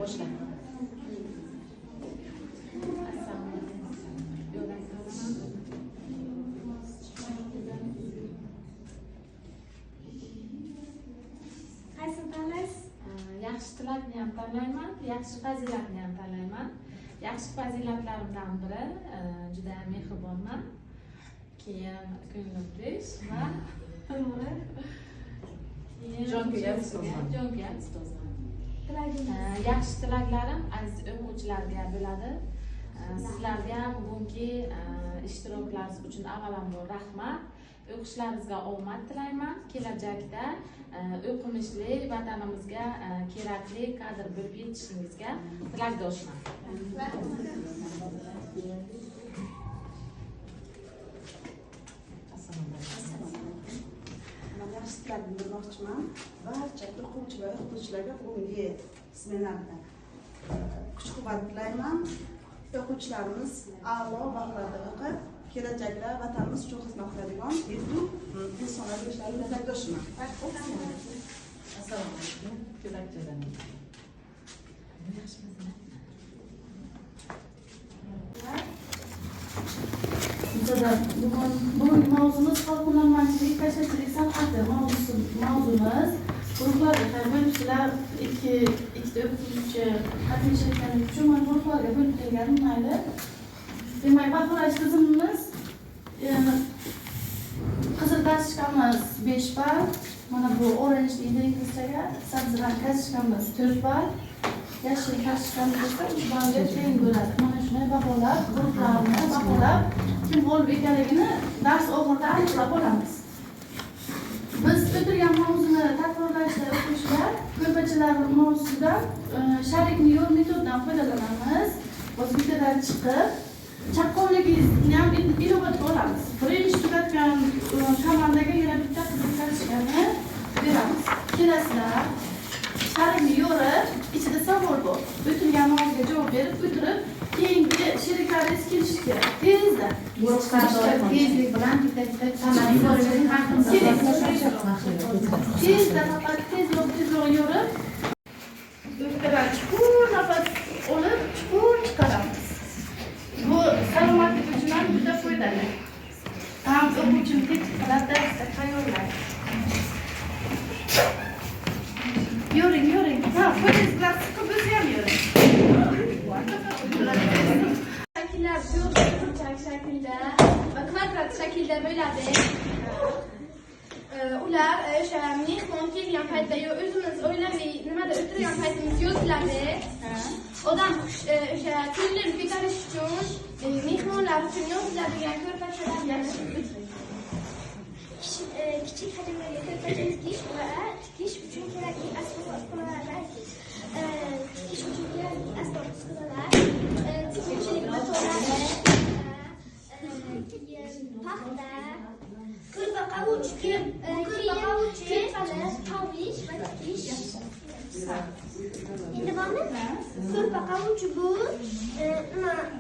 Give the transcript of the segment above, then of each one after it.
Boşla. Qaysini tanlaysiz? Yaxshi tilakni ham tanlayman, yaxshi fazilatni ham tanlayman. Yaxshi fazilatlarimdan biri juda mehribonman. Keyin ko'nglim tinch va to'g'ri. Jonga ustozman. Yaxshi tilaklarim aziz o'quvchilarga bo'ladi. Sizlarga ham bugungi ishtiroklaringiz uchun avvalambor rahmat. O'qishlaringizga omad tilayman. Kelajakda o'qimishli vatanimizga kerakli kadr bo'lib yetishingizga tilakdoshman. Yaxshi tilak bildirmoqchiman. Barcha o'quvchi va o'qituvchilarga bugungi smenarda kuch-quvvat tilayman. O'quvchilarimiz a'lo baholarda o'qib, kelajakda vatanimiz uchun xizmat qiladigan yetuk insonlar bo'lishlarini tilakdoshiman. Assalomu alaykum. Kelajagdan. Bugun mavzumuz xalqparvarchilik, kashatchilik san'ati mavzumuz. Guruhlarga bo'libsizlar, ikkita o'qituvchi qatnashayotgani uchun mana guruhlarga bo'lib kelgan mayli. Demak, baholash tizimimiz qizil kartochkamiz 5 ball, mana bu orange deydi inglizchaga, sabzirang kartochkamiz 4 ball, yashil kartochkamiz esa 3 ballga teng bo'ladi. Mana shunday baholab, guruhlarni baholab, kim g'olib ekanligini dars oxirida aniqlab olamiz. Biz o'tirgan mavzuni takrorlashda o'quvchilar ko'rpachalar mavzusidan sharikni yo'l metodidan foydalanamiz. O'zbeklardan chiqib chaqqonligingizni ham inobatga olamiz. Birinchi tugatgan komandaga yana bitta qizil kartochkani beramiz. Kelasizlar sharikni yo'rib, ichida savol bor. O'tirgan mavzuga javob berib o'tirib, keyingi sheriklaringiz kelishi kerak. Tezda. Tezlik bilan bitta samarali bo'lishini haqimiz. Tezda faqat tezroq yurib, o'tkaran chuqur nafas olib, chuqur chiqaramiz. Bu salomatlik uchun ham juda foydali. Ham o'quvchini tetiklar darsda tayyorlaydi. Yuring. Ha, qo'lingiz bilan siqib o'zi ham yuring. Shakllar burchak shaklda va kvadrat shaklda bo'ladi. Ular o'sha mehmon kelgan paytda yo o'zimiz o'ylamay nimada o'tirgan paytimiz yoziladi. Odam o'sha ko'ngilni ko'tarish uchun mehmonlar uchun yoziladigan ko'rpachalar kichik hajmdagi ko'rpacha tikish va tikish uchun kerakli asbob-uskunalar tikish uchun kerakli asbob-uskunalar tikuvchilik matolari paxta ko'rpa qavuch ko'rpani qavish va tikish endi bormi ko'rpa qavuch bu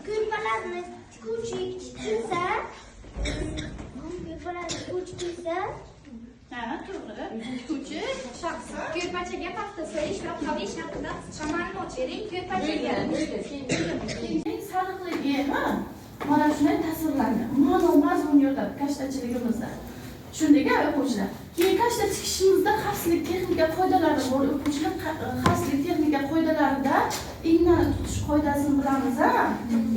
ko'rpalarni tikuvchi tutilsa to'g'ri. Tikuvchi shaxsi ko'rpachaga paxta solish va qavish haqida qisqa ma'lumot bering. Ko'rpachaga sariqligi mana shunday tasvirlangan. Ma'no mazmun yotadi kashtachiligimizda. Tushundingmi o'quvchilar? Keyin kashta tikishimizda xavfsizlik texnika qoidalari bor. O'quvchilar xavfsizlik texnika qoidalarida ignani tutish qoidasini bilamiz,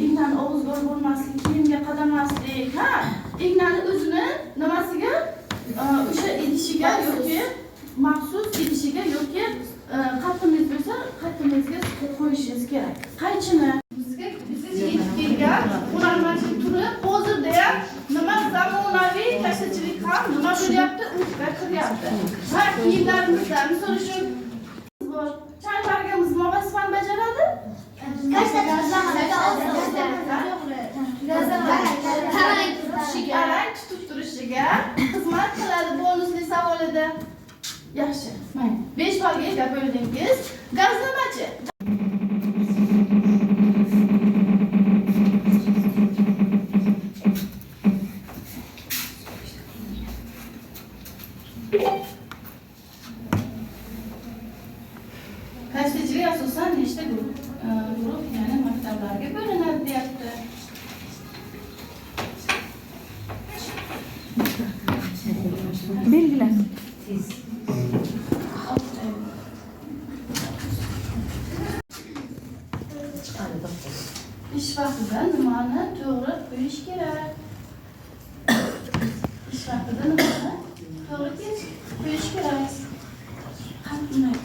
ignani og'izga bo'lmaslik, kiyimga qadamaslik, ignani o'zini nimasiga o'sha idishiga yoki maxsus idishiga yoki qatimiz bo'lsa, qatimizga qo'yishingiz kerak. Qaychini bizga yetib kelgan ulanmachilik turi hozirda ham nima zamonaviy kashtachilik ham nima bo'lyapti, urfga kiryapti. Va kiyimlarimizda misol uchun bor. Chanbargamiz nima vazifani bajaradi? Arang tutib turishiga xizmat qiladi. Bonusli savol edi. Yaxshi. 5 ballga e'tibor berdingiz. Gazlamachi. Kashtachilik asosan nechta guruh ish vaqtida nimani to'g'ri qo'yish kerak? Ish vaqtida nimani to'g'ri qo'yish kerak? Qatnay